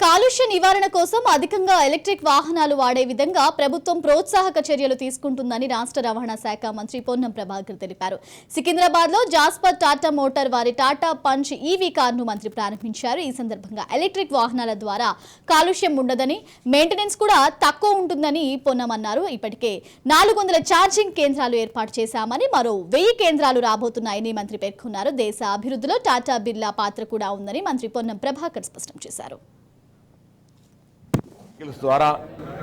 కాలుష్య నివారణ కోసం అధికంగా ఎలక్ట్రిక్ వాహనాలు వాడే విధంగా ప్రభుత్వం ప్రోత్సాహక చర్యలు తీసుకుంటుందని రాష్ట్ర రవాణా శాఖ మంత్రి పొన్నం ప్రభాకర్ తెలిపారు. సికింద్రాబాద్ లో జాస్పర్ టాటా మోటార్ వారి టాటా పంచ్ ఈవీ కారును మంత్రి ప్రారంభించారు. ఈ సందర్భంగా ఎలక్ట్రిక్ వాహనాల ద్వారా కాలుష్యం ఉండదని, మెయింటెనెన్స్ కూడా తక్కువ ఉంటుందని పొన్నం అన్నారు. ఇప్పటికే 400 ఛార్జింగ్ కేంద్రాలు ఏర్పాటు చేశామని, మరో 1000 కేంద్రాలు రాబోతున్నాయని మంత్రి పేర్కొన్నారు. దేశ అభివృద్ధిలో టాటా బిర్లా పాత్ర కూడా ఉందని మంత్రి పొన్నం ప్రభాకర్ స్పష్టం చేశారు. ద్వారా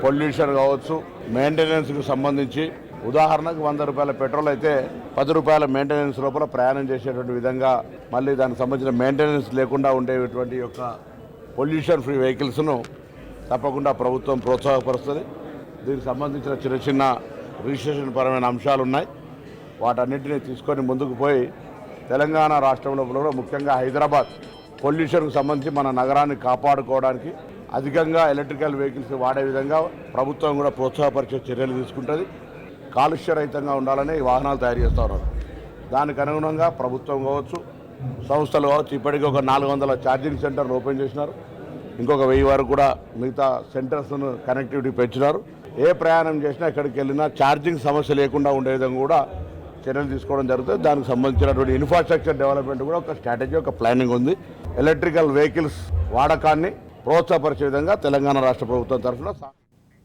పొల్యూషన్ కావచ్చు, మెయింటెనెన్స్కి సంబంధించి ఉదాహరణకు 100 రూపాయల పెట్రోల్ అయితే 10 రూపాయల మెయింటెనెన్స్ లోపల ప్రయాణం చేసేటువంటి విధంగా, మళ్ళీ దానికి సంబంధించిన మెయింటెనెన్స్ లేకుండా ఉండేటువంటి యొక్క పొల్యూషన్ ఫ్రీ వెహికల్స్ను తప్పకుండా ప్రభుత్వం ప్రోత్సాహపరుస్తుంది. దీనికి సంబంధించిన చిన్న చిన్న రిజిస్ట్రేషన్ పరమైన అంశాలు ఉన్నాయి. వాటన్నింటినీ తీసుకొని ముందుకు పోయి తెలంగాణ రాష్ట్రంలో కూడా ముఖ్యంగా హైదరాబాద్ పొల్యూషన్కు సంబంధించి మన నగరాన్ని కాపాడుకోవడానికి అధికంగా ఎలక్ట్రికల్ వెహికల్స్ వాడే విధంగా ప్రభుత్వం కూడా ప్రోత్సాహపరిచే చర్యలు తీసుకుంటుంది. కాలుష్యరహితంగా ఉండాలని ఈ వాహనాలు తయారు చేస్తూ ఉన్నారు. దానికి అనుగుణంగా ప్రభుత్వం కావచ్చు, సంస్థలు కావచ్చు, ఇప్పటికీ ఒక 400 ఛార్జింగ్ సెంటర్లు ఓపెన్ చేసినారు. ఇంకొక 1000 వరకు కూడా మిగతా సెంటర్స్ను కనెక్టివిటీ పెంచినారు. ఏ ప్రయాణం చేసినా ఎక్కడికి వెళ్ళినా ఛార్జింగ్ సమస్య లేకుండా ఉండే విధంగా కూడా చర్యలు తీసుకోవడం జరుగుతుంది. దానికి సంబంధించినటువంటి ఇన్ఫ్రాస్ట్రక్చర్ డెవలప్మెంట్ కూడా ఒక స్ట్రాటజీ, ఒక ప్లానింగ్ ఉంది. ఎలక్ట్రికల్ వెహికల్స్ వాడకాన్ని ప్రోత్సాహపరిచే విధంగా తెలంగాణ రాష్ట్ర ప్రభుత్వం తరఫున